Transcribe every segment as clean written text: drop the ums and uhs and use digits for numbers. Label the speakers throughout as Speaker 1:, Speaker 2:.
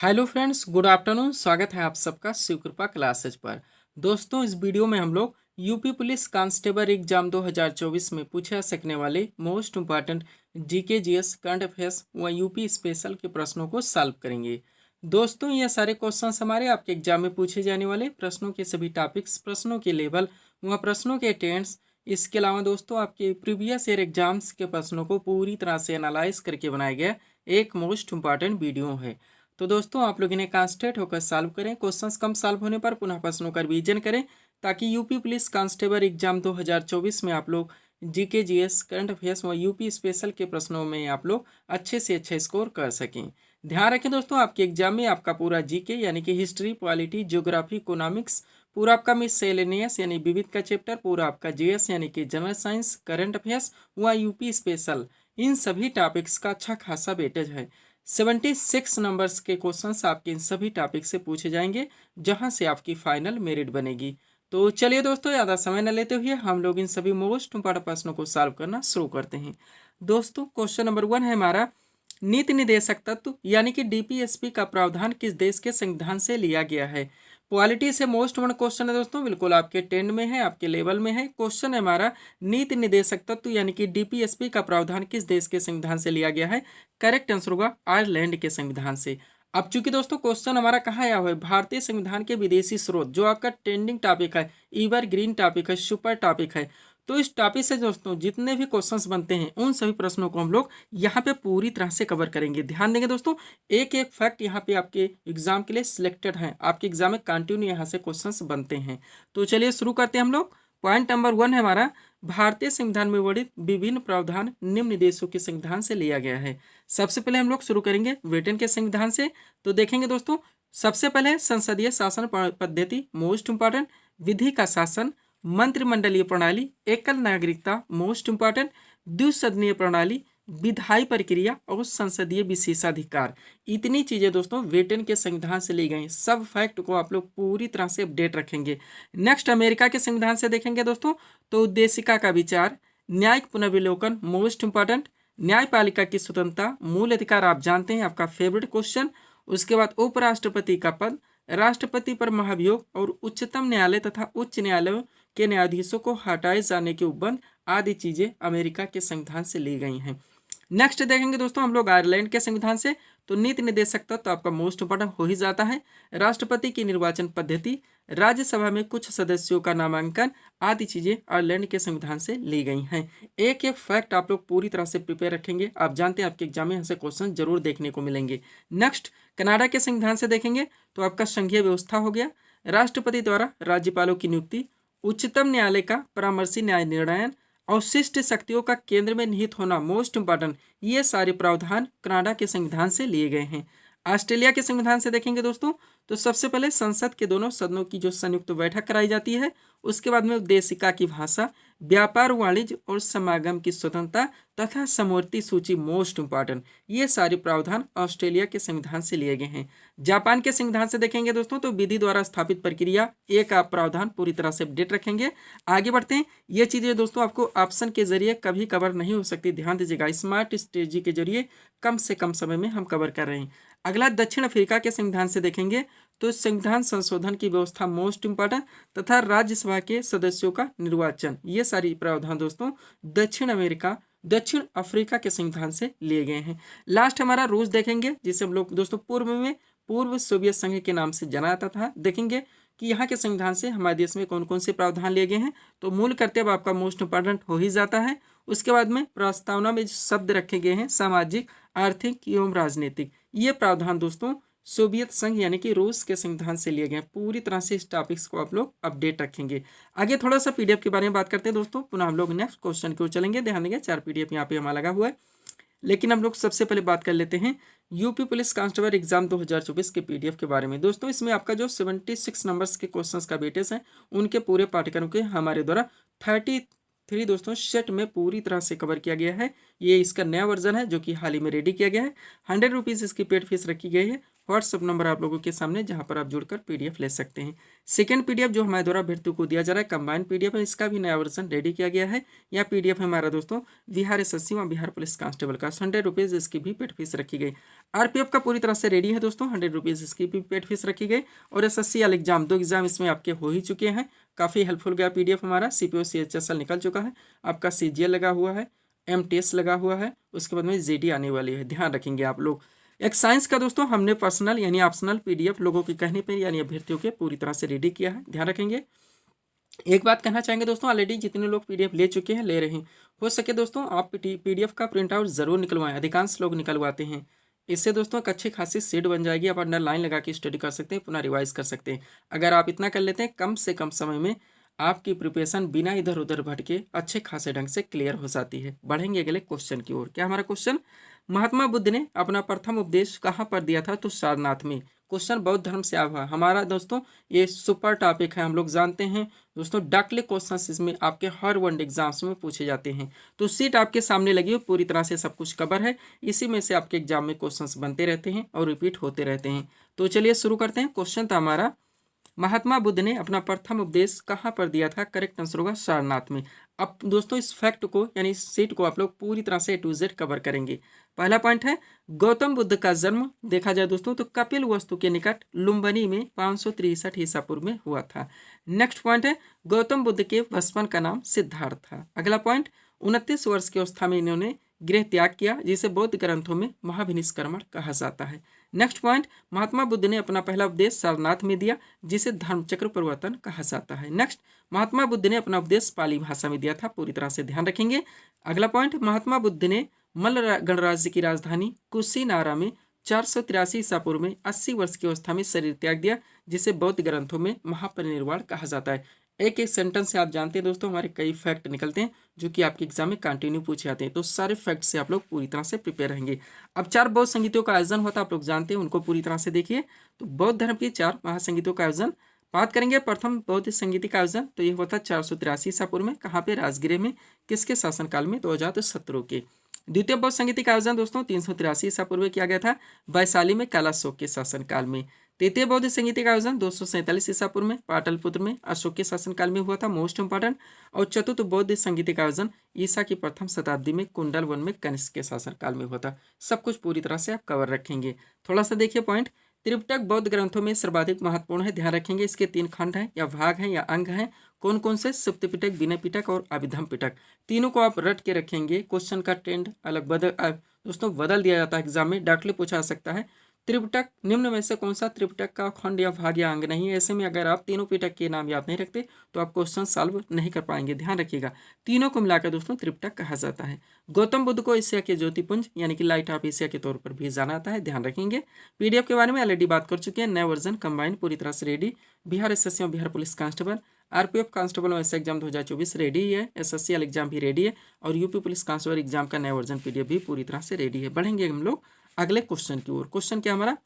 Speaker 1: Hello friends, good afternoon. स्वागत है आप सबका शिव कृपा क्लासेज पर। दोस्तों, इस वीडियो में हम लोग यूपी पुलिस कांस्टेबल एग्जाम 2024 में पूछे जा सकने वाले most important GK GS current affairs व यूपी स्पेशल के प्रश्नों को सॉल्व करेंगे। दोस्तों, ये सारे क्वेश्चंस हमारे आपके एग्जाम में पूछे जाने वाले प्रश्नों के सभी टॉपिक्स, प्रश्नों के लेवल व प्रश्नों के टेंस, इसके अलावा दोस्तों आपके प्रीवियस ईयर एग्जाम्स के प्रश्नों को पूरी तरह से एनालाइज करके बनाया गया एक मोस्ट इम्पॉर्टेंट वीडियो है। तो दोस्तों, आप लोग इन्हें कॉन्सेंट्रेट होकर सॉल्व करें। क्वेश्चंस कम सॉल्व होने पर पुनः प्रश्नों का रिवीजन करें, ताकि यूपी पुलिस कांस्टेबल एग्जाम 2024 में आप लोग जीके जीएस करंट अफेयर्स व यूपी स्पेशल के प्रश्नों में आप लोग अच्छे से अच्छा स्कोर कर सकें। ध्यान रखें दोस्तों, आपके एग्जाम में आपका पूरा जीके यानी कि हिस्ट्री, पॉलिटी, ज्योग्राफी, इकोनॉमिक्स, पूरा आपका मिससेलेनियस यानी विविध का चैप्टर, पूरा आपका जीएस यानी कि जनरल साइंस, करंट अफेयर्स व यूपी स्पेशल, इन सभी टॉपिक्स का अच्छा खासा वेटेज है। 76 नंबर्स के क्वेश्चंस आपके इन सभी टॉपिक से पूछे जाएंगे, जहां से आपकी फाइनल मेरिट बनेगी। तो चलिए दोस्तों, ज़्यादा समय न लेते हुए हम लोग इन सभी मोस्ट इम्पॉर्टेंट प्रश्नों को सॉल्व करना शुरू करते हैं। दोस्तों, क्वेश्चन नंबर 1 है हमारा, नीति निर्देशक तत्व यानी कि डीपीएसपी का प्रावधान किस देश के संविधान से लिया गया है। क्वालिटी से मोस्ट वन क्वेश्चन है दोस्तों, बिल्कुल आपके टेंड में है, आपके लेवल में है। क्वेश्चन है हमारा, नीति निर्देशक तत्व यानी कि डीपीएसपी का प्रावधान किस देश के संविधान से लिया गया है। करेक्ट आंसर होगा आयरलैंड के संविधान से। अब चूंकि दोस्तों क्वेश्चन हमारा कहाँ आया हुआ है, भारतीय संविधान के विदेशी स्रोत, जो आपका ट्रेंडिंग टॉपिक है, ईवर ग्रीन टॉपिक है, सुपर टॉपिक है। तो इस टॉपिक से दोस्तों जितने भी क्वेश्चंस बनते हैं, उन सभी प्रश्नों को हम लोग यहाँ पे पूरी तरह से कवर करेंगे। ध्यान देंगे दोस्तों, एक एक फैक्ट यहाँ पे आपके एग्जाम के लिए सिलेक्टेड हैं। आपके एग्जाम में कंटिन्यू यहाँ से क्वेश्चंस बनते हैं। तो चलिए शुरू करते हैं हम लोग। पॉइंट नंबर 1 है हमारा, भारतीय संविधान में वर्णित विभिन्न प्रावधान निम्न देशों के संविधान से लिया गया है। सबसे पहले हम लोग शुरू करेंगे ब्रिटेन के संविधान से। तो देखेंगे दोस्तों, सबसे पहले संसदीय शासन पद्धति, मोस्ट इंपॉर्टेंट, विधि का शासन, मंत्रिमंडलीय प्रणाली, एकल नागरिकता, मोस्ट इंपॉर्टेंट, द्विसदनीय प्रणाली, विधायी प्रक्रिया और संसदीय विशेषाधिकार। इतनी चीजें दोस्तों ब्रिटेन के संविधान से ली गई। सब फैक्ट को आप लोग पूरी तरह से अपडेट रखेंगे। नेक्स्ट अमेरिका के संविधान से देखेंगे दोस्तों, तो उद्देशिका का विचार, न्यायिक पुनर्विलोकन, मोस्ट इंपॉर्टेंट, न्यायपालिका की स्वतंत्रता, मूल अधिकार आप जानते हैं, आपका फेवरेट क्वेश्चन। उसके बाद उपराष्ट्रपति का पद, राष्ट्रपति पर महाभियोग और उच्चतम न्यायालय तथा उच्च न्यायालयों के न्यायाधीशों को हटाए जाने के उपबंध आदि चीजें अमेरिका के संविधान से ली गई हैं। नेक्स्ट देखेंगे दोस्तों हम लोग आयरलैंड के संविधान से। तो नीति निर्देशक तत्व तो आपका मोस्ट इंपॉर्टेंट हो ही जाता है। राष्ट्रपति की निर्वाचन पद्धति, राज्यसभा में कुछ सदस्यों का नामांकन आदि चीजें आयरलैंड के संविधान से ली गई हैं। एक एक फैक्ट आप लोग पूरी तरह से प्रिपेयर रखेंगे। आप जानते हैं आपके एग्जाम में ऐसे क्वेश्चन जरूर देखने को मिलेंगे। नेक्स्ट कनाडा के संविधान से देखेंगे, तो आपका संघीय व्यवस्था हो गया, राष्ट्रपति द्वारा राज्यपालों की नियुक्ति, उच्चतम न्यायालय का परामर्शी न्याय निर्णयन, अवशिष्ट शक्तियों का केंद्र में निहित होना, मोस्ट इंपॉर्टेंट, ये सारे प्रावधान कनाडा के संविधान से लिए गए हैं। ऑस्ट्रेलिया के संविधान से देखेंगे दोस्तों, तो सबसे पहले संसद के दोनों सदनों की जो संयुक्त बैठक कराई जाती है, उसके बाद में उद्देशिका की भाषा, व्यापार, वाणिज्य और समागम की स्वतंत्रता तथा समवर्ती सूची, मोस्ट इंपॉर्टेंट, ये सारे प्रावधान ऑस्ट्रेलिया के संविधान से लिए गए हैं। जापान के संविधान से देखेंगे दोस्तों, तो विधि द्वारा स्थापित प्रक्रिया, एक आप प्रावधान पूरी तरह से अपडेट रखेंगे। आगे बढ़ते हैं। ये चीजें दोस्तों आपको ऑप्शन के जरिए कभी कवर नहीं हो सकती, ध्यान दीजिएगा। स्मार्ट स्ट्रेटजी के जरिए कम से कम समय में हम कवर कर रहे हैं। अगला दक्षिण अफ्रीका के संविधान से देखेंगे, तो संविधान संशोधन की व्यवस्था, मोस्ट इंपॉर्टेंट, तथा राज्यसभा के सदस्यों का निर्वाचन, ये सारी प्रावधान दोस्तों दक्षिण अफ्रीका के संविधान से लिए गए हैं। लास्ट हमारा रूस देखेंगे, जिसे हम लोग दोस्तों पूर्व सोवियत संघ के नाम से जाना जाता था। देखेंगे कि यहाँ के संविधान से हमारे देश में कौन कौन से प्रावधान लिए गए हैं। तो मूल कर्तव्य आपका मोस्ट इंपॉर्टेंट हो ही जाता है। उसके बाद में प्रस्तावना में जो शब्द रखे गए हैं, सामाजिक, आर्थिक एवं राजनीतिक, ये प्रावधान दोस्तों सोवियत संघ यानी कि रूस के संविधान से लिए गए। पूरी तरह से इस टॉपिक्स को आप लोग अपडेट रखेंगे। आगे थोड़ा सा पीडीएफ के बारे में बात करते हैं दोस्तों, पुनः हम लोग नेक्स्ट क्वेश्चन की ओर चलेंगे। ध्यान देंगे 4 पीडीएफ यहाँ पे हमारा लगा हुआ है, लेकिन हम लोग सबसे पहले बात कर लेते हैं यूपी पुलिस कांस्टेबल एग्जाम 2024 के पीडीएफ के बारे में। दोस्तों इसमें आपका जो 76 नंबर्स के क्वेश्चंस का वेटेज है, उनके पूरे पाठ्यक्रम के हमारे द्वारा 33 दोस्तों सेट में पूरी तरह से कवर किया गया है। ये इसका नया वर्जन है जो कि हाल ही में रेडी किया गया है। 100 रुपीज़ इसकी पेड फीस रखी गई है। व्हाट्सअप नंबर आप लोगों के सामने, जहां पर आप जुड़कर पीडीएफ ले सकते हैं। सेकंड पीडीएफ जो हमारे द्वारा अभ्यर्थियों को दिया जा रहा है कंबाइंड पीडीएफ है, इसका भी नया वर्जन रेडी किया गया है। यह पीडीएफ है हमारा दोस्तों बिहार एसएससी व बिहार पुलिस कांस्टेबल का, 100 रुपीज़ इसकी भी पेड फीस रखी गई। आरपीएफ का पूरी तरह से रेडी है दोस्तों, 100 रुपीज़ इसकी भी पेड फीस रखी गई। और एसएससी वाले एग्जाम 2 एग्जाम इसमें आपके हो ही चुके हैं। काफ़ी हेल्पफुल गया पीडीएफ हमारा। सीपीओ सीएचएसएल निकल चुका है, आपका सीजीएल लगा हुआ है, एमटीएस लगा हुआ है, उसके बाद में जीडी आने वाली है, ध्यान रखेंगे आप लोग। एक साइंस का दोस्तों हमने पर्सनल यानी ऑप्शनल पीडीएफ लोगों के कहने पर यानी अभ्यर्थियों के पूरी तरह से रेडी किया है, ध्यान रखेंगे। एक बात कहना चाहेंगे दोस्तों, ऑलरेडी जितने लोग पीडीएफ ले चुके हैं, ले रहे हैं, हो सके दोस्तों आप पीडीएफ का प्रिंट आउट जरूर निकलवाएं। अधिकांश लोग निकलवाते हैं। इससे दोस्तों एक अच्छी खासी सीट बन जाएगी, आप अंडर लाइन लगा के स्टडी कर सकते हैं, पुनः रिवाइज कर सकते हैं। अगर आप इतना कर लेते हैं, कम से कम समय में आपकी प्रिपरेशन बिना इधर उधर भटके अच्छे खासे ढंग से क्लियर हो जाती है। बढ़ेंगे अगले क्वेश्चन की ओर। क्या हमारा क्वेश्चन, महात्मा बुद्ध ने अपना प्रथम उपदेश कहाँ पर दिया था? तो सारनाथ में। क्वेश्चन बौद्ध धर्म से आया हुआ हमारा दोस्तों, ये सुपर टॉपिक है, हम लोग जानते हैं दोस्तों। डाकले क्वेश्चन इसमें आपके हर वन एग्जाम्स में पूछे जाते हैं। तो सीट आपके सामने लगी हो, पूरी तरह से सब कुछ कवर है, इसी में से आपके एग्जाम में क्वेश्चंस बनते रहते हैं और रिपीट होते रहते हैं। तो चलिए शुरू करते हैं। क्वेश्चन था हमारा, महात्मा बुद्ध ने अपना प्रथम उपदेश कहाँ पर दिया था? करेक्ट आंसर होगा सारनाथ में। अब दोस्तों इस फैक्ट को यानी इस सीट को आप लोग पूरी तरह से A to Z कवर करेंगे। पहला पॉइंट है, गौतम बुद्ध का जन्म देखा जाए दोस्तों तो कपिल वस्तु के निकट लुम्बिनी में 563 ईसा पूर्व में हुआ था। नेक्स्ट पॉइंट है, गौतम बुद्ध के बचपन का नाम सिद्धार्थ था। अगला पॉइंट, 29 वर्ष की अवस्था में इन्होंने गृह त्याग किया, जिसे बौद्ध ग्रंथों में महाभिनिष्क्रमण कहा जाता है। नेक्स्ट पॉइंट, महात्मा बुद्ध ने अपना पहला उपदेश सारनाथ में दिया, जिसे धर्मचक्र परिवर्तन कहा जाता है। नेक्स्ट, महात्मा बुद्ध ने अपना उपदेश पाली भाषा में दिया था, पूरी तरह से ध्यान रखेंगे। अगला पॉइंट, महात्मा बुद्ध ने मल्ल गणराज्य की राजधानी कुशीनारा में 483 ईसा पूर्व में 80 वर्ष की अवस्था में शरीर त्याग दिया, जिसे बौद्ध ग्रंथों में महापरिनिर्वाण कहा जाता है। एक एक सेंटेंस से आप जानते हैं दोस्तों हमारे कई फैक्ट निकलते हैं जो कि आपके एग्जाम में कंटिन्यू पूछे जाते हैं। तो सारे फैक्ट से आप लोग पूरी तरह से प्रिपेयर रहेंगे। अब 4 बौद्ध संगीतों का आयोजन होता है, आप लोग जानते हैं, उनको पूरी तरह से देखिए। तो बौद्ध धर्म के 4 महासंगीतों का आयोजन बात करेंगे। प्रथम बौद्ध संगीत का आयोजन तो ये हुआ था 483 ईसा पूर्व में, कहाँ पे? राजगृह में। किसके शासनकाल में? 2017 के। द्वितीय बौद्ध संगीत का आयोजन दोस्तों 383 ईसा पूर्व किया गया था, वैशाली में कैलाशोक के शासनकाल में। तृतीय बौद्ध संगीत का आयोजन 247 ईसा पूर्व में पाटलिपुत्र में अशोक के शासनकाल में हुआ था, मोस्ट इंपॉर्टेंट। और चतुर्थ बौद्ध संगीत का आयोजन ईसा की प्रथम शताब्दी में कुंडल वन में कनिष्क के शासनकाल में हुआ था। सब कुछ पूरी तरह से आप कवर रखेंगे। थोड़ा सा देखिए पॉइंट, त्रिपिटक बौद्ध ग्रंथों में सर्वाधिक महत्वपूर्ण है, ध्यान रखेंगे। इसके 3 खंड हैं या भाग हैं या अंग हैं। कौन कौन से? सुप्त पिटक, विनय पिटक और अभिधम पिटक। तीनों को आप रट के रखेंगे। क्वेश्चन का ट्रेंड अलग दोस्तों बदल दिया जाता है एग्जाम में, डायरेक्टली पूछा जा सकता है। त्रिपिटक निम्न में से कौन सा त्रिपिटक का खंड या भाग या अंग नहीं है? ऐसे में अगर आप तीनों पिटक के नाम याद नहीं रखते तो आप क्वेश्चन सॉल्व नहीं कर पाएंगे, ध्यान रखिएगा। तीनों को मिलाकर दोस्तों त्रिपिटक कहा जाता है। गौतम बुद्ध को एशिया के ज्योतिपुंज यानी कि लाइट ऑफ एशिया के तौर पर भी जाना जाता है, ध्यान रखेंगे। पीडीएफ के बारे में ऑलरेडी बात कर चुके हैं। नया वर्जन कंबाइन पूरी तरह से रेडी। बिहार एसएससी और Bihar police constable, RPF constable और एग्जाम 2024 रेडी है। एसएससी वाला एग्जाम भी रेडी है और यूपी पुलिस कांस्टेबल एग्जाम का नया वर्जन पीडीएफ भी पूरी तरह से रेडी है। बढ़ेंगे हम लोग अगले क्वेश्चन की ओर। क्वेश्चन क्या हमारा,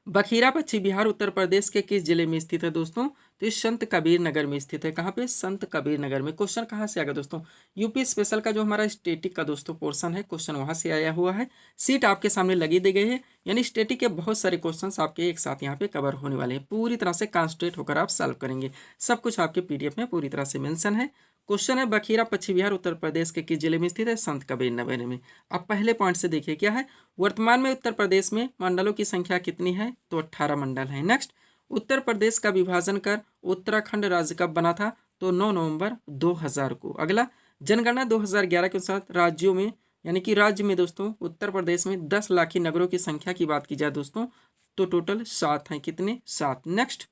Speaker 1: बखीरा पश्चिम बिहार उत्तर प्रदेश के किस जिले में स्थित है दोस्तों? तो ये संत कबीर नगर में स्थित है। कहाँ पे? संत कबीर नगर में। क्वेश्चन कहाँ से आएगा दोस्तों? यूपी स्पेशल का जो हमारा स्टैटिक का दोस्तों पोर्शन है, क्वेश्चन वहाँ से आया हुआ है। सीट आपके सामने लगी दी गई है, यानी स्टैटिक के बहुत सारे क्वेश्चन आपके एक साथ यहाँ पे कवर होने वाले हैं। पूरी तरह से कॉन्सेंट्रेट होकर आप सॉल्व करेंगे। सब कुछ आपके पीडीएफ में पूरी तरह से मेंशन है। क्वेश्चन है, बखीरा पश्चिम बिहार उत्तर प्रदेश के किस जिले में स्थित है? संत कबीर नगर में। अब पहले पॉइंट से देखिए क्या है, वर्तमान में उत्तर प्रदेश में मंडलों की संख्या कितनी है? तो 18 मंडल है। नेक्स्ट, उत्तर प्रदेश का विभाजन कर उत्तराखंड राज्य कब बना था? तो 9 नवंबर 2000 को। अगला, जनगणना 2011 के अनुसार राज्यों में यानी कि राज्य में दोस्तों उत्तर प्रदेश में 10 लाखी नगरों की संख्या की बात की जाए दोस्तों तो टोटल 7 हैं। कितने? 7। नेक्स्ट,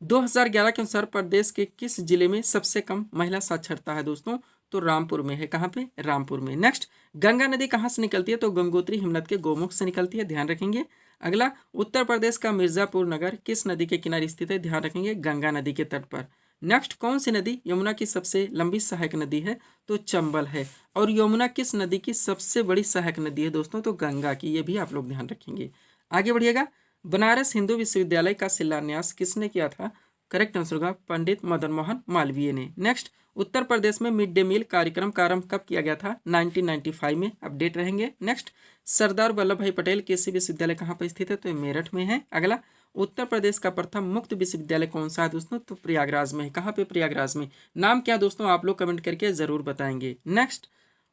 Speaker 1: 2011 के अनुसार प्रदेश के किस जिले में सबसे कम महिला साक्षरता है दोस्तों? तो रामपुर में है। कहाँ पे? रामपुर में। नेक्स्ट, गंगा नदी कहाँ से निकलती है? तो गंगोत्री हिमनद के गोमुख से निकलती है, ध्यान रखेंगे। अगला, उत्तर प्रदेश का मिर्जापुर नगर किस नदी के किनारे स्थित है? ध्यान रखेंगे, गंगा नदी के तट पर। नेक्स्ट, कौन सी नदी यमुना की सबसे लंबी सहायक नदी है? तो चंबल है। और यमुना किस नदी की सबसे बड़ी सहायक नदी है दोस्तों? तो गंगा की। ये भी आप लोग ध्यान रखेंगे। आगे बढ़िएगा, बनारस हिंदू विश्वविद्यालय का शिलान्यास किसने किया था? करेक्ट आंसर होगा पंडित मदन मोहन मालवीय ने। नेक्स्ट, उत्तर प्रदेश में मिड डे मील कार्यक्रम का आरंभ कब किया गया था? 1995 में। अपडेट रहेंगे। नेक्स्ट, सरदार वल्लभ भाई पटेल कृषि विश्वविद्यालय कहाँ पर स्थित है? तो ये मेरठ में है। अगला, उत्तर प्रदेश का प्रथम मुक्त विश्वविद्यालय कौन सा है दोस्तों? तो प्रयागराज में है। कहाँ पे? प्रयागराज में। नाम क्या दोस्तों? आप लोग कमेंट करके जरूर बताएंगे। नेक्स्ट,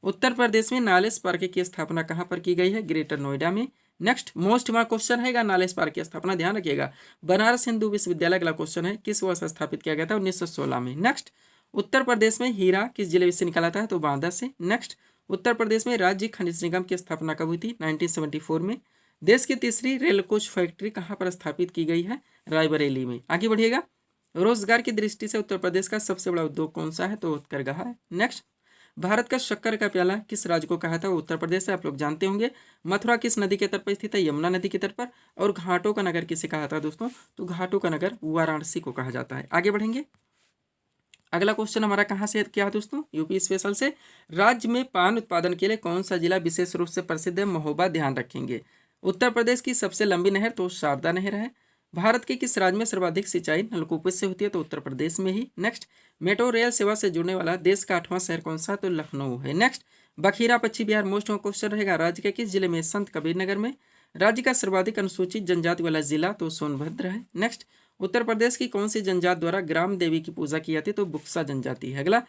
Speaker 1: उत्तर प्रदेश में नालेस पार्क की स्थापना कहाँ पर की गई है? ग्रेटर नोएडा में। नेक्स्ट, मोस्ट हमारा क्वेश्चन है नालेस पार्क की स्थापना, ध्यान रखिएगा। बनारस हिंदू विश्वविद्यालय अगला क्वेश्चन है, किस वर्ष स्थापित किया गया था? 1916 में। नेक्स्ट, उत्तर प्रदेश में हीरा किस जिले से निकाला था? तो बांदा से। नेक्स्ट, उत्तर प्रदेश में राज्य खनिज निगम की स्थापना कब हुई थी? 1974 में। देश की तीसरी रेल कोच फैक्ट्री कहाँ पर स्थापित की गई है? रायबरेली में। आगे बढ़िएगा। रोजगार की दृष्टि से उत्तर प्रदेश का सबसे बड़ा उद्योग कौन सा है? तो उत्कर्षा है। नेक्स्ट, भारत का शक्कर का प्याला किस राज्य को कहा था? उत्तर प्रदेश से, आप लोग जानते होंगे। मथुरा किस नदी के तट पर स्थित है? यमुना नदी के तट पर। और घाटों का नगर किसे कहा था दोस्तों? तो घाटों का नगर वाराणसी को कहा जाता है। आगे बढ़ेंगे। अगला क्वेश्चन हमारा कहाँ से क्या है दोस्तों? यूपी स्पेशल से। राज्य में पान उत्पादन के लिए कौन सा जिला विशेष रूप से प्रसिद्ध है? महोबा। ध्यान रखेंगे। उत्तर प्रदेश की सबसे लंबी नहर तो शारदा नहर है। भारत के किस राज्य में सर्वाधिक सिंचाई नलकूपों से होती है? तो उत्तर प्रदेश में ही। नेक्स्ट, मेट्रो रेल सेवा से जुड़ने वाला देश का 8वां शहर कौन सा? तो लखनऊ है। नेक्स्ट, बखीरा पश्चिम बिहार मोस्ट क्वेश्चन रहेगा, राज्य के किस जिले में? संत कबीर नगर में। राज्य का सर्वाधिक अनुसूचित जनजाति वाला जिला तो सोनभद्र है। नेक्स्ट, उत्तर प्रदेश की कौन सी जनजाति द्वारा ग्राम देवी की पूजा की जाती है? तो बुक्सा जनजाति है। अगला,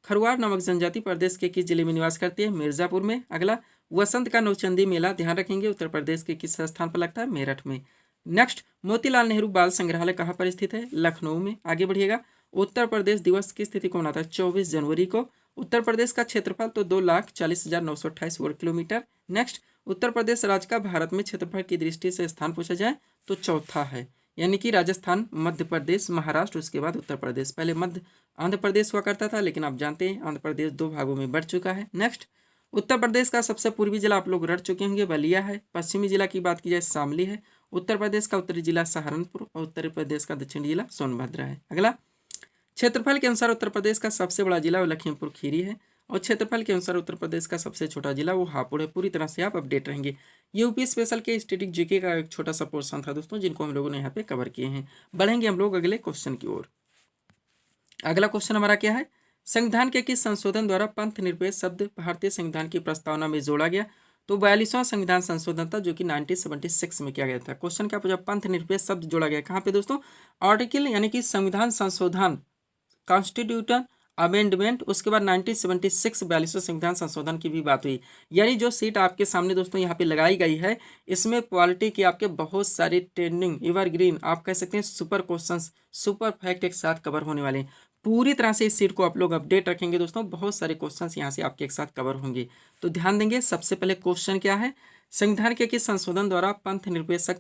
Speaker 1: खरवार नामक जनजाति प्रदेश के किस जिले में निवास करती है? मिर्जापुर में। अगला, वसंत का नौचंदी मेला, ध्यान रखेंगे, उत्तर प्रदेश के किस स्थान पर लगता है? मेरठ में। नेक्स्ट, मोतीलाल नेहरू बाल संग्रहालय कहाँ पर स्थित है? लखनऊ में। आगे बढ़िएगा। उत्तर प्रदेश दिवस की तिथि कौन आता है? 24 जनवरी को। उत्तर प्रदेश का क्षेत्रफल तो 2,40,928 वर्ग किलोमीटर। नेक्स्ट, उत्तर प्रदेश राज्य का भारत में क्षेत्रफल की दृष्टि से स्थान पूछा जाए तो चौथा है, यानी कि राजस्थान, मध्य प्रदेश, महाराष्ट्र, उसके बाद उत्तर प्रदेश। पहले मध्य आंध्र प्रदेश हुआ करता था, लेकिन आप जानते हैं आंध्र प्रदेश 2 भागों में बढ़ चुका है। नेक्स्ट, उत्तर प्रदेश का सबसे पूर्वी जिला आप लोग रट चुके होंगे, बलिया है। पश्चिमी जिला की बात की जाए शामली है। उत्तर प्रदेश का उत्तरी जिला सहारनपुर और उत्तर प्रदेश का दक्षिणी जिला सोनभद्र है। अगला, क्षेत्रफल के अनुसार उत्तर प्रदेश का सबसे बड़ा जिला वो लखीमपुर खीरी है और क्षेत्रफल के अनुसार उत्तर प्रदेश का सबसे छोटा जिला वो हापुड़ है। पूरी तरह से आप अपडेट रहेंगे। यूपी स्पेशल के स्टैटिक जीके का एक छोटा सा पोर्शन था दोस्तों, जिनको हम लोगों ने यहाँ पे कवर किए हैं। बढ़ेंगे हम लोग अगले क्वेश्चन की ओर। अगला क्वेश्चन हमारा क्या है? संविधान के किस संशोधन द्वारा पंथ निरपेक्ष शब्द भारतीय संविधान की प्रस्तावना में जोड़ा गया? तो 42वां संविधान संशोधन था, जो कि 1976 में किया गया था। क्वेश्चन क्या पूछा? पंथ निरपेक्ष शब्द जोड़ा गया कहाँ पे दोस्तों? आर्टिकल यानी कि संविधान संशोधन, कॉन्स्टिट्यूशन अमेंडमेंट, उसके बाद 1976 42वां संविधान संशोधन की भी बात हुई। यानी जो सीट आपके सामने दोस्तों यहाँ पे लगाई गई है, इसमें पॉलिटी की आपके बहुत सारी ट्रेंडिंग, एवरग्रीन, आप कह सकते हैं सुपर क्वेश्चंस, सुपर फैक्ट एक साथ कवर होने वाले हैं। पूरी तरह से इस सीट को आप लोग अपडेट रखेंगे दोस्तों, बहुत सारे क्वेश्चंस यहाँ से आपके एक साथ कवर होंगे, तो ध्यान देंगे। सबसे पहले क्वेश्चन क्या है? संविधान के किस संशोधन द्वारा पंथ निरपेक्ष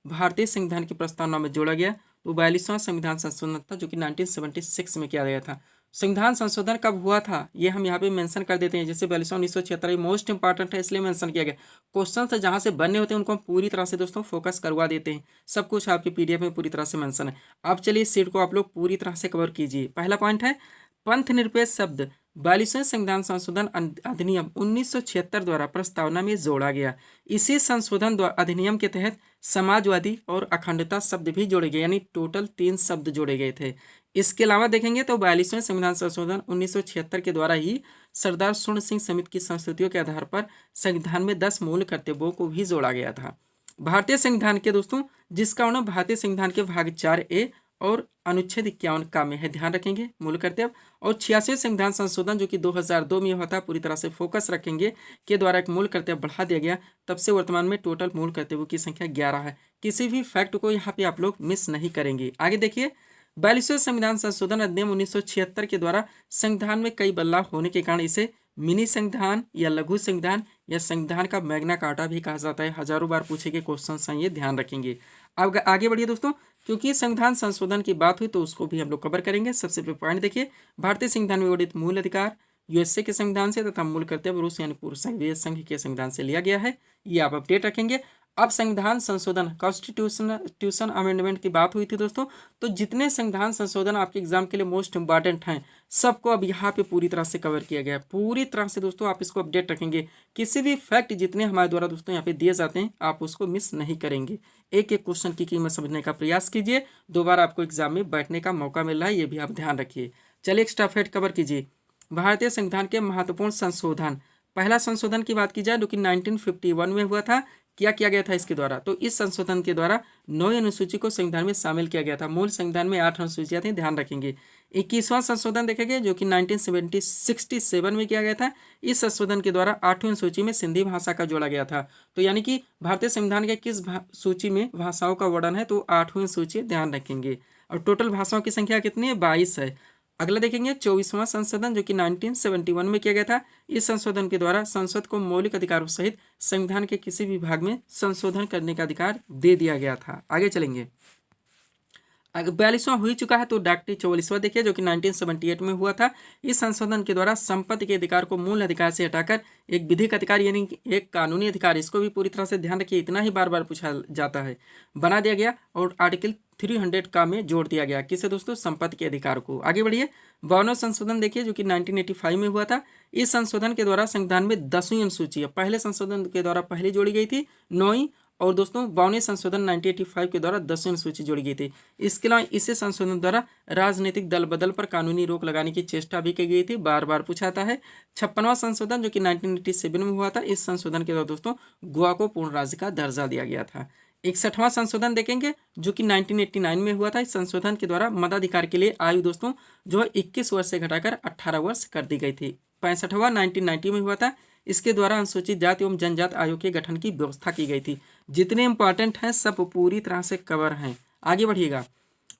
Speaker 1: भारतीय संविधान की प्रस्तावना में जोड़ा गया? तो 42वां संविधान संशोधन था, जो कि 1976 में किया गया था। संविधान संशोधन कब हुआ था ये हम यहाँ पे मेंशन कर देते हैं, जैसे 42वां 1976 मोस्ट इंपॉर्टेंट है इसलिए मेंशन किया गया। क्वेश्चन से जहाँ से बनने होते हैं उनको हम पूरी तरह से दोस्तों फोकस करवा देते हैं, सब कुछ आपकी पीडीएफ में पूरी तरह से मेंशन है। अब चलिए इस सीट को आप लोग पूरी तरह से कवर कीजिए। पहला पॉइंट है पंथ निरपेक्ष शब्द 42वें संविधान संशोधन अधिनियम 1976 द्वारा प्रस्तावना में जोड़ा गया। इसी संशोधन अधिनियम के तहत समाजवादी और अखंडता शब्द भी जोड़े गए, यानी टोटल 3 शब्द जोड़े गए थे। इसके अलावा देखेंगे तो 42वें संविधान संशोधन 1976 के द्वारा ही सरदार स्वर्ण सिंह समिति की संस्तुतियों के आधार पर संविधान में 10 मूल कर्तव्यों को भी जोड़ा गया था। भारतीय संविधान के दोस्तों जिसका उन्हें भारतीय संविधान के भाग 4A और अनुच्छेद 51 का में है, ध्यान रखेंगे मूल कर्तव्य। और 86वें संविधान संशोधन जो कि 2002 में हुआ था, पूरी तरह से फोकस रखेंगे, के द्वारा एक मूल कर्तव्य बढ़ा दिया गया। तब से वर्तमान में टोटल मूल कर्तव्यों की संख्या 11 है। किसी भी फैक्ट को यहाँ पे आप लोग मिस नहीं करेंगे। आगे देखिए 42वें संविधान संशोधन अधिनियम 1976 के द्वारा संविधान में कई बदलाव होने के कारण इसे मिनी संविधान या लघु संविधान या संविधान का मैग्ना कार्टा भी कहा जाता है। हजारों बार पूछे गए क्वेश्चन हैं, ये ध्यान रखेंगे। अब आगे बढ़िए दोस्तों, क्योंकि संविधान संशोधन की बात हुई तो उसको भी हम लोग कवर करेंगे। सबसे पहले पॉइंट देखिए, भारतीय संविधान में वर्णित मूल अधिकार यूएसए के संविधान से तथा मूल कर्तव्य रूस यानी पूर्व सोवियत संघ के संविधान से लिया गया है, ये आप अपडेट रखेंगे। अब संविधान संशोधन कॉन्स्टिट्यूशन अमेंडमेंट की बात हुई थी दोस्तों, तो जितने संविधान संशोधन आपके एग्जाम के लिए मोस्ट इंपॉर्टेंट हैं सबको अब यहाँ पे पूरी तरह से कवर किया गया है। पूरी तरह से दोस्तों आप इसको अपडेट रखेंगे। किसी भी फैक्ट जितने हमारे द्वारा दोस्तों यहाँ पे दिए जाते हैं आप उसको मिस नहीं करेंगे। एक एक क्वेश्चन की कीमत समझने का प्रयास कीजिए, दोबारा आपको एग्जाम में बैठने का मौका मिल रहा है, ये भी आप ध्यान रखिए। चलिए एक्स्ट्रा फैक्ट कवर कीजिए। भारतीय संविधान के महत्वपूर्ण संशोधन, पहला संशोधन की बात की जाए जो कि 1951 में हुआ था। क्या किया गया था इसके द्वारा? तो इस संशोधन के द्वारा 9वीं अनुसूची को संविधान में शामिल किया गया था। मूल संविधान में 8 अनुसूचियां थी, ध्यान रखेंगे। 21वां संशोधन देखेंगे जो कि 1967 में किया गया था। इस संशोधन के द्वारा 8वीं सूची में सिंधी भाषा का जोड़ा गया था। तो यानी कि भारतीय संविधान के किस सूची में भाषाओं का वर्णन है? तो 8वीं सूची, ध्यान रखेंगे। और टोटल भाषाओं की संख्या कितनी है? 22 है। अगला देखेंगे 24वां संशोधन जो कि 1971 में किया गया था। इस संशोधन के द्वारा संसद को मौलिक अधिकारों सहित संविधान के किसी भी भाग में संशोधन करने का अधिकार दे दिया गया था। आगे चलेंगे। 42वां हो चुका है तो डॉक्टरी 44वां देखिए जो कि 1978 में हुआ था। इस संशोधन के द्वारा संपत्ति के अधिकार को मूल अधिकार से हटाकर एक विधिक अधिकार यानी एक कानूनी अधिकार, इसको भी पूरी तरह से ध्यान रखिए, इतना ही बार बार पूछा जाता है, बना दिया गया और आर्टिकल 300 का में जोड़ दिया गया। किसे दोस्तों? संपत्ति के अधिकार को। आगे बढ़िए। 52वां संशोधन देखिए जो कि 1985 में हुआ था। इस संशोधन के द्वारा संविधान में 10वीं अनुसूची, पहले संशोधन के द्वारा पहले जोड़ी गई थी 9वीं, और दोस्तों 52वें संशोधन 1985 के द्वारा 10वीं अनुसूची जोड़ी गई थी। इसके अलावा इसी संशोधन द्वारा राजनीतिक दल बदल पर कानूनी रोक लगाने की चेष्टा भी की गई थी, बार बार पूछा जाता है। 56वां संशोधन जो कि 1987 में हुआ था। इस संशोधन के द्वारा दोस्तों गोवा को पूर्ण राज्य का दर्जा दिया गया था। 61वां संशोधन देखेंगे जो कि 1989 में हुआ था। इस संशोधन के द्वारा मताधिकार के लिए आयु दोस्तों जो है 21 वर्ष से घटाकर 18 वर्ष कर दी गई थी। 65वां 1990 में हुआ था। इसके द्वारा अनुसूचित जाति एवं जनजाति आयोग के गठन की व्यवस्था की गई थी। जितने इंपॉर्टेंट हैं सब पूरी तरह से कवर हैं। आगे बढ़िएगा।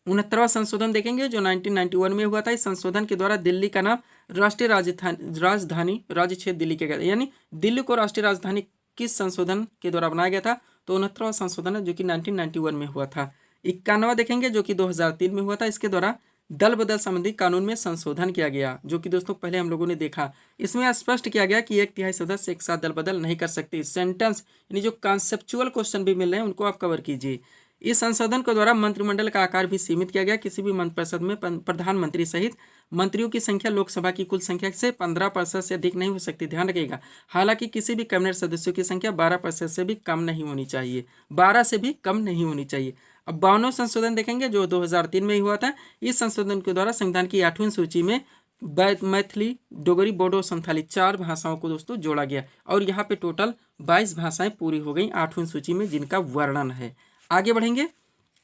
Speaker 1: 69वां संशोधन देखेंगे जो 1991 में हुआ था। इस संशोधन के द्वारा दिल्ली का नाम राष्ट्रीय राजधानी राज्य क्षेत्र दिल्ली के गया, यानी दिल्ली को राष्ट्रीय राजधानी किस संशोधन के द्वारा बनाया गया था? तो 69वां संशोधन है जो कि 1991 में हुआ था। 91वां देखेंगे जो कि 2003 में हुआ था। इसके द्वारा दल बदल संबंधी कानून में संशोधन किया गया, जो कि दोस्तों पहले हम लोगों ने देखा। इसमें स्पष्ट किया गया कि 1/3 सदस्य एक साथ दल बदल नहीं कर सकते। सेंटेंस यानी जो कॉन्सेप्चुअल क्वेश्चन भी मिल रहे हैं उनको आप कवर कीजिए। इस संशोधन के द्वारा मंत्रिमंडल का आकार भी सीमित किया गया। किसी भी मंत्रिपरिषद में प्रधानमंत्री सहित मंत्रियों की संख्या लोकसभा की कुल संख्या से 15% से अधिक नहीं हो सकती, ध्यान रखिएगा। हालांकि किसी भी कैबिनेट सदस्यों की संख्या 12% से भी कम नहीं होनी चाहिए, 12 से भी कम नहीं होनी चाहिए। अब 52वां संशोधन देखेंगे जो 2003 में ही हुआ था। इस संशोधन के द्वारा संविधान की 8वीं सूची में मैथिली, डोगरी, बोडो, संथाली 4 भाषाओं को दोस्तों जोड़ा गया और यहाँ पे टोटल 22 भाषाएं पूरी हो गई 8वीं सूची में जिनका वर्णन है। आगे बढ़ेंगे।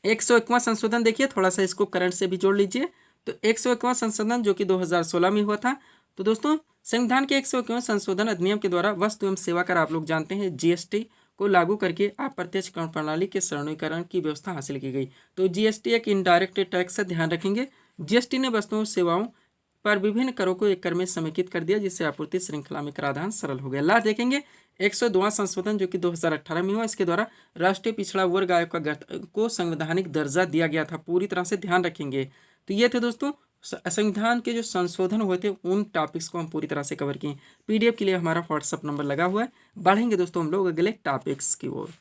Speaker 1: 101वां संशोधन देखिए, थोड़ा सा इसको करंट से भी जोड़ लीजिए। तो 101वां संशोधन जो कि 2016 में हुआ था। तो दोस्तों संविधान के 101वें संशोधन अधिनियम के द्वारा वस्तु एवं सेवा कर आप लोग जानते हैं जीएसटी को लागू करके अप्रत्यक्ष कर प्रणाली के सरलीकरण की व्यवस्था हासिल की गई। तो जीएसटी एक इनडायरेक्ट टैक्स है, ध्यान रखेंगे। जीएसटी ने वस्तुओं और सेवाओं पर विभिन्न करों को एक कर में समेकित कर दिया, जिससे आपूर्ति श्रृंखला में कराधान सरल हो गया। लास्ट देखेंगे 102वां संशोधन जो कि 2018 में हुआ। इसके द्वारा राष्ट्रीय पिछड़ा वर्ग आयोग को संवैधानिक दर्जा दिया गया था, पूरी तरह से ध्यान रखेंगे। तो ये थे दोस्तों संविधान के जो संशोधन हुए थे उन टॉपिक्स को हम पूरी तरह से कवर किए। पीडीएफ के लिए हमारा व्हाट्सअप नंबर लगा हुआ है। बढ़ेंगे दोस्तों हम लोग अगले टॉपिक्स की ओर।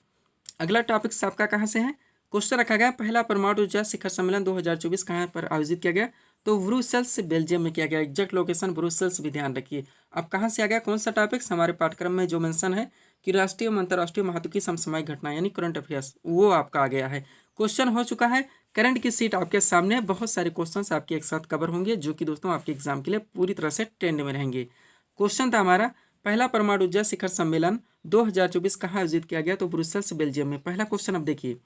Speaker 1: अगला टॉपिक्स आपका कहाँ से है? क्वेश्चन रखा गया पहला परमाणु ऊर्जा शिखर सम्मेलन 2024 कहाँ पर आयोजित किया गया? तो ब्रुसेल्स बेल्जियम में किया गया। एग्जैक्ट लोकेशन ब्रुसेल्स भी ध्यान रखिए। अब कहाँ से आ गया कौन सा टॉपिक्स? हमारे पाठ्यक्रम में जो मेंशन है कि राष्ट्रीय एवं अंतर्राष्ट्रीय महत्व की समसामयिक घटना यानी करंट अफेयर्स, वो आपका आ गया है। क्वेश्चन हो चुका है। करंट की सीट आपके सामने, बहुत सारे क्वेश्चंस आपके एक साथ कवर होंगे जो कि दोस्तों आपके एग्जाम के लिए पूरी तरह से ट्रेंड में रहेंगे। क्वेश्चन था हमारा पहला परमाणु ऊर्जा शिखर सम्मेलन 2024 कहाँ आयोजित किया गया? तो ब्रुसेल्स बेल्जियम में। पहला क्वेश्चन अब देखिए,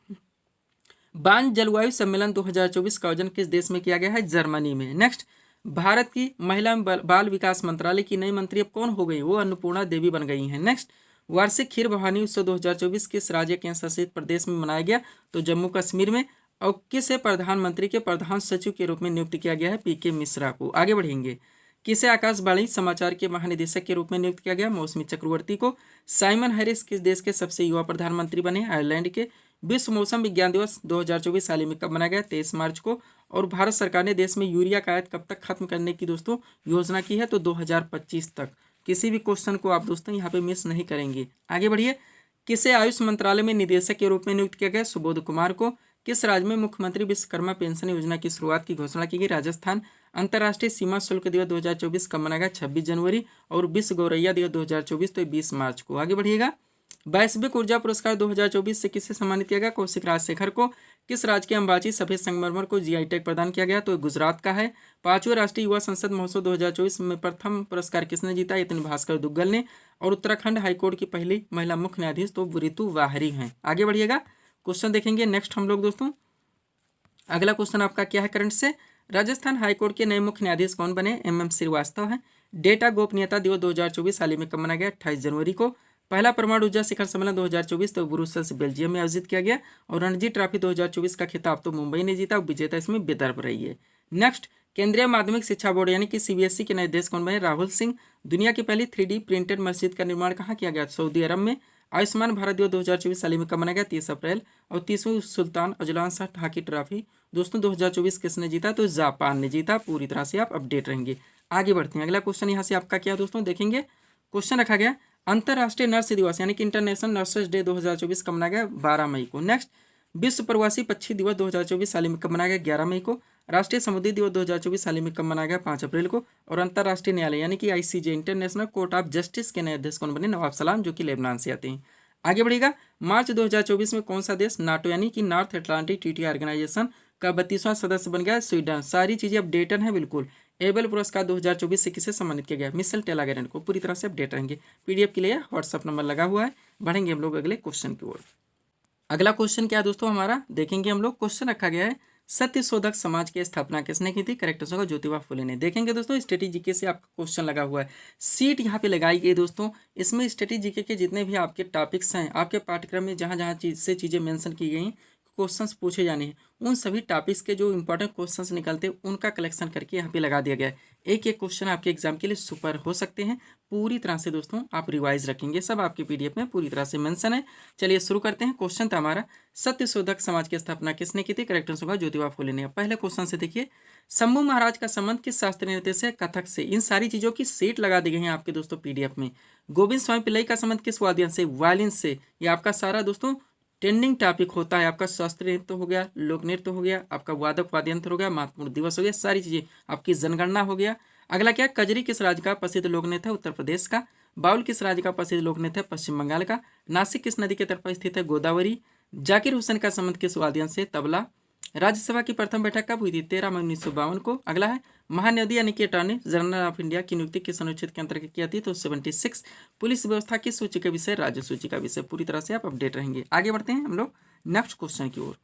Speaker 1: बान जलवायु सम्मेलन 2024 का आयोजन किस देश में किया गया है? जर्मनी में। नेक्स्ट, भारत की महिला बाल विकास मंत्रालय की नई मंत्री अब कौन हो गई? वो अन्नपूर्णा देवी बन गई हैं। नेक्स्ट, वार्षिक खीर भवानी उत्सव 2024 किस राज्य केंद्र शासित प्रदेश में मनाया गया? तो जम्मू कश्मीर में। और किसे प्रधानमंत्री के प्रधान सचिव के रूप में नियुक्त किया गया है? पीके मिश्रा को। आगे बढ़ेंगे। किसे आकाशवाणी समाचार के महानिदेशक के रूप में नियुक्त किया गया? मौसमी चक्रवर्ती को। साइमन हैरिस किस देश के सबसे युवा प्रधानमंत्री बने? आयरलैंड के। विश्व मौसम विज्ञान दिवस 2024 हाल ही में कब मनाया गया? 23 मार्च को। और भारत सरकार ने देश में यूरिया का आयात कब तक खत्म करने की दोस्तों योजना की है? तो 2025 तक। किसी भी क्वेश्चन को आप दोस्तों यहाँ पे मिस नहीं करेंगे। आगे बढ़िए। किसे आयुष मंत्रालय में निदेशक के रूप में नियुक्त किया गया? सुबोध कुमार को। किस राज्य में मुख्यमंत्री विश्वकर्मा पेंशन योजना की शुरुआत की घोषणा की गई? राजस्थान। अंतर्राष्ट्रीय सीमा शुल्क दिवस 2024 कब मनाया गया? 26 जनवरी। और विश्व गौरैया दिवस 2024 तो 20 मार्च को। आगे बढ़िएगा। वैश्विक ऊर्जा पुरस्कार 2024 से किसे सम्मानित किया गया? कौशिक राजशेखर को। किस राज्य के अंबाची सफेद संगमरमर को जीआई टैग प्रदान किया गया? तो गुजरात का है। 5वें राष्ट्रीय युवा संसद महोत्सव 2024 में प्रथम पुरस्कार किसने जीता? यतिन भास्कर दुग्गल ने। और उत्तराखंड हाईकोर्ट की पहली महिला मुख्य न्यायाधीश तो रितु वाहरी हैं। आगे बढ़िएगा, क्वेश्चन देखेंगे नेक्स्ट हम लोग दोस्तों। अगला क्वेश्चन आपका क्या है करंट से? राजस्थान हाईकोर्ट के नए मुख्य न्यायाधीश कौन बने? MM श्रीवास्तव है। डेटा गोपनीयता दिवस 2024 हाल ही में कब मनाया गया? 28 जनवरी को। पहला परमाणु ऊर्जा शिखर सम्मेलन 2024 तो ब्रुसेल्स बेल्जियम में आयोजित किया गया। और रणजी ट्रॉफी 2024 का खिताब तो मुंबई ने जीता। विजेता इसमें विदर्भ रही है। नेक्स्ट, केंद्रीय माध्यमिक शिक्षा बोर्ड यानी कि CBSE के नए अध्यक्ष कौन बने? राहुल सिंह। दुनिया की पहली 3D प्रिंटेड मस्जिद का निर्माण कहाँ किया गया? सऊदी अरब में। आयुष्मान भारत दिवस 2024 हाल ही में कब मनाया गया? 30 अप्रैल। और 30वीं Sultan Azlan Shah hockey trophy दोस्तों 2024 किसने जीता? तो जापान ने जीता। पूरी तरह से आप अपडेट रहेंगे। आगे बढ़ते हैं, अगला क्वेश्चन यहाँ से आपका क्या दोस्तों देखेंगे। क्वेश्चन रखा गया अंतर्राष्ट्रीय नर्स दिवस यानी कि इंटरनेशनल नर्सेज डे 2024 कब मनाया गया? 12 मई को। नेक्स्ट, विश्व प्रवासी पक्षी दिवस 2024 हाल ही में कब मनाया गया? 11 मई को। राष्ट्रीय समुद्री दिवस 2024 हाल ही में कब मनाया गया? 5 अप्रैल को। और अंतर्राष्ट्रीय न्यायालय यानी कि ICJ international court of justice के नए अध्यक्ष कौन बने? नवाब सलाम, जो कि लेबनान से आते हैं। आगे बढ़ेगा, मार्च 2024 में कौन सा देश नाटो यानी कि नॉर्थ अटलांटिक ट्रीटी ऑर्गेनाइजेशन का 32वां सदस्य बन गया? स्वीडन। सारी चीजें अपडेटेड हैं बिल्कुल। एबल पुरस्कार 2024 से किसे सम्मानित किया गया? मिशेल टेलागेरन को। पूरी तरह से अपडेट रहेंगे। PDF के लिए व्हाट्सअप नंबर लगा हुआ है। बढ़ेंगे हम लोग अगले क्वेश्चन की ओर। अगला क्वेश्चन क्या है दोस्तों हमारा देखेंगे हम लोग। क्वेश्चन रखा गया है सत्य शोधक समाज की स्थापना किसने की थी? करेक्ट आंसर होगा ज्योतिबा फुले ने। देखेंगे दोस्तों स्टैटिक जीके से आपका क्वेश्चन लगा हुआ है, सीट यहाँ पे लगाई गई दोस्तों। इसमें स्टैटिक जीके के जितने भी आपके टॉपिक्स हैं आपके पाठ्यक्रम में जहाँ जहाँ से चीज़ें मेंशन की गई क्वेश्चंस पूछे जाने हैं, उन सभी टॉपिक्स के जो इंपॉर्टेंट क्वेश्चंस निकलते हैं उनका कलेक्शन करके यहाँ पे लगा दिया गया है। एक एक क्वेश्चन आपके एग्जाम के लिए सुपर हो सकते हैं। पूरी तरह से दोस्तों आप रिवाइज रखेंगे, सब आपके PDF में पूरी तरह से मेंशन है। चलिए शुरू करते हैं। क्वेश्चन था हमारा सत्य शोधक समाज की स्थापना किसने की थी? करेक्ट आंसर होगा ज्योतिबा फुले ने। पहले क्वेश्चन से देखिए, शंभू महाराज का संबंध किस शास्त्रीय नृत्य से? कथक से। इन सारी चीजों की सीट लगा दी गई है आपके दोस्तों PDF में। गोविंद स्वामी पिल्लई का संबंध किस वाद्य से? वायलिन से। ये आपका सारा दोस्तों ट्रेंडिंग टॉपिक होता है। आपका शास्त्रीय नृत्य हो गया, लोक नृत्य हो गया, आपका वादक वाद्यंत्र हो गया, महत्वपूर्ण दिवस हो गया, सारी चीजें आपकी जनगणना हो गया। अगला क्या? कजरी किस राज्य का प्रसिद्ध लोक नृत्य है? उत्तर प्रदेश का। बाउल किस राज्य का प्रसिद्ध लोक नृत्य है? पश्चिम बंगाल का। नासिक किस नदी के तट पर स्थित है? गोदावरी। जाकिर हुसैन का संबंध किस वाद्यंत्र से? तबला। राज्यसभा की प्रथम बैठक कब हुई थी? 13 मई 1952 को। अगला है महानदी यानी कि अटॉर्नी जनरल ऑफ इंडिया की नियुक्ति किस अनुच्छेद के अंतर्गत की जाती है? तो 76। पुलिस व्यवस्था किस सूची का विषय? राज्य सूची का विषय। पूरी तरह से आप अपडेट रहेंगे। आगे बढ़ते हैं हम लोग नेक्स्ट क्वेश्चन की ओर।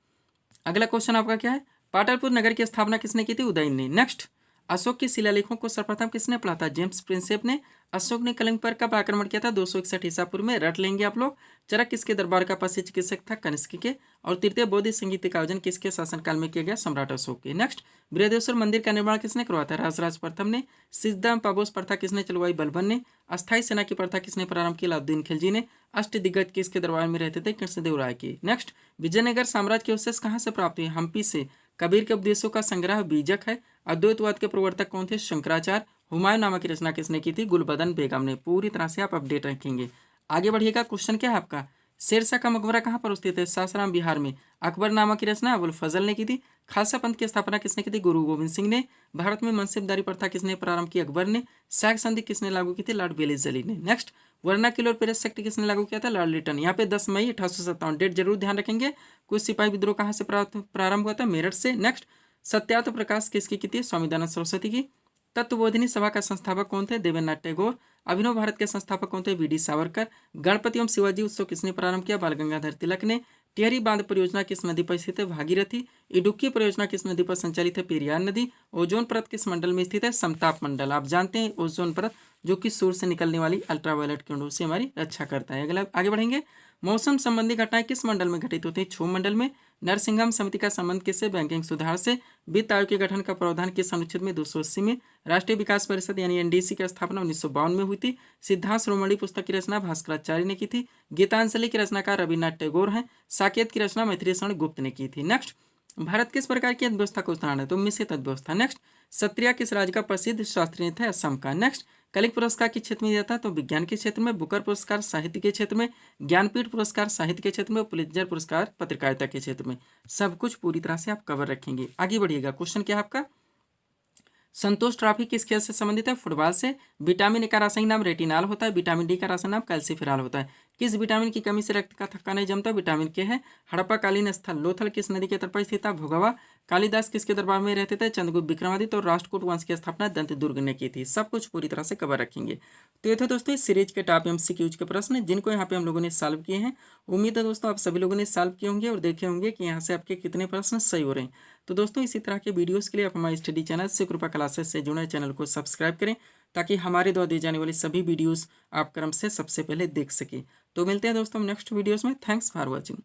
Speaker 1: अगला क्वेश्चन आपका क्या है? पाटलिपुत्र नगर की स्थापना किसने की थी? उदयन ने। नेक्स्ट, अशोक के शिलालेखों को सर्वप्रथम किसने पढ़ा था? जेम्स प्रिंसेप ने। अशोक ने कलिंग पर कब आक्रमण किया था? 261 ईसा पूर्व में। रट लेंगे आप लोग। चरक किसके दरबार का प्रसिद्ध चिकित्सक था? कनिष्क के। और तृतीय बौद्धिक संगीत का आयोजन किसके शासनकाल में किया गया? सम्राट अशोक के। नेक्स्ट, बृहदेश्वर मंदिर का निर्माण किसने करवाया था? राजराज प्रथम ने। सिद्धाम पाबोस प्रथा किसने चलवाई? बलबन ने। अस्थायी सेना की प्रथा किसने प्रारंभ की? अलाउद्दीन खिलजी ने। अष्ट दिग्गज किसके दरबार में रहते थे? कृष्णदेव राय के। नेक्स्ट, विजयनगर साम्राज्य के अवशेष कहाँ से प्राप्त हुए? हम्पी से। कबीर के उपदेशों का संग्रह बीजक है। अद्वैतवाद के प्रवर्तक कौन थे? शंकराचार्य। हुमायूं नामा की रचना किसने की थी? गुलबदन बेगम ने। पूरी तरह से आप अपडेट रखेंगे। आगे बढ़िएगा। क्वेश्चन क्या है आपका? शेरशाह का मकबरा कहाँ पर स्थित है? सासाराम बिहार में। अकबरनामा की रचना अबुल फजल ने की थी। खालसा पंथ की स्थापना किसने की थी? गुरु गोविंद सिंह ने। भारत में मनसबदारी प्रथा किसने प्रारंभ की? अकबर ने। सैक संधि किसने लागू की थी? लॉर्ड वेलेस्ली ने। नेक्स्ट, वर्नाक्युलर और पेरिस एक्ट किसने लागू किया था? लॉर्ड लिटन। यहाँ पे 10 मई 1857 डेट जरूर ध्यान रखेंगे। कुछ सिपाही विद्रोह कहाँ से प्रारंभ हुआ था? मेरठ से। नेक्स्ट, सत्यार्थ प्रकाश किसकी की थी? स्वामी दयानंद सरस्वती की। तत्वबोधिनी सभा का संस्थापक कौन थे? देवेंद्रनाथ टैगोर। अभिनव भारत के संस्थापक कौन थे? VD सावरकर। गणपति एवं शिवाजी उत्सव किसने प्रारंभ किया? बाल गंगाधर तिलक ने। टिहरी बांध परियोजना किस नदी पर स्थित है? भागीरथी। इडुक्की परियोजना किस नदी पर संचालित है? पेरियार नदी। ओजोन परत किस मंडल में स्थित है? समताप मंडल। आप जानते हैं ओजोन परत जो कि सूर्य से निकलने वाली अल्ट्रावायलेट किरणों से हमारी रक्षा करता है। अगला आगे बढ़ेंगे। मौसम संबंधी घटनाएं किस मंडल में घटित होती है? क्षोभ मंडल में। नरसिंघम समिति का संबंध किससे? बैंकिंग सुधार से। वित्त आयोग के गठन का प्रावधान किस अनुच्छेद में? 280 में। राष्ट्रीय विकास परिषद यानी NDC की स्थापना 1952 में हुई थी। सिद्धांत शिरोमणि पुस्तक की रचना भास्कराचार्य ने की थी। गीतांजलि की रचनाकार रविन्द्रनाथ टैगोर हैं। साकेत की रचना मैत्रेय शरण गुप्त ने की थी। नेक्स्ट, भारत किस प्रकार की अर्थव्यवस्था का उदाहरण है? तो मिश्रित अर्थव्यवस्था। नेक्स्ट, क्षत्रिय किस राज्य का प्रसिद्ध शास्त्रीय नृत्य है? असम का। नेक्स्ट, कलिंग पुरस्कार किस क्षेत्र में दिया था? तो विज्ञान के क्षेत्र में। बुकर पुरस्कार साहित्य के क्षेत्र में। ज्ञानपीठ पुरस्कार साहित्य के क्षेत्र में। पुलित्जर पुरस्कार पत्रकारिता के क्षेत्र में। सब कुछ पूरी तरह से आप कवर रखेंगे। आगे बढ़िएगा। क्वेश्चन क्या है आपका? संतोष ट्रॉफी किस खेल से संबंधित है? फुटबॉल से। विटामिन ए का रासायनिक नाम रेटिनॉल होता है। विटामिन डी का रासायनिक नाम कैल्सीफेरॉल होता है। किस विटामिन की कमी से रक्त का थक्का नहीं जमता? विटामिन के है। हड़प्पा कालीन स्थल लोथल किस नदी के तट पर स्थित था? भोगवा। कालिदास किसके दरबार में रहते थे? चंद्रगुप्त विक्रमादित्य। और राष्ट्रकूट वंश की स्थापना दंत दुर्ग ने की थी। सब कुछ पूरी तरह से कवर रखेंगे। तो ये थे दोस्तों इस सीरीज के टॉप एमसीक्यूज के प्रश्न जिनको यहाँ पे हम लोगों ने सॉल्व किए हैं। उम्मीद है दोस्तों आप सभी लोगों ने सॉल्व किए होंगे और देखे होंगे कि यहाँ से आपके कितने प्रश्न सही हो रहे हैं। तो दोस्तों इसी तरह के वीडियोस के लिए आप हमारे स्टडी चैनल शिवकृपा क्लासेस से जुड़े चैनल को सब्सक्राइब करें ताकि हमारे द्वारा दी जाने वाली सभी वीडियोस आप क्रम से सबसे पहले देख सकें। तो मिलते हैं दोस्तों नेक्स्ट वीडियोस में। Thanks for watching.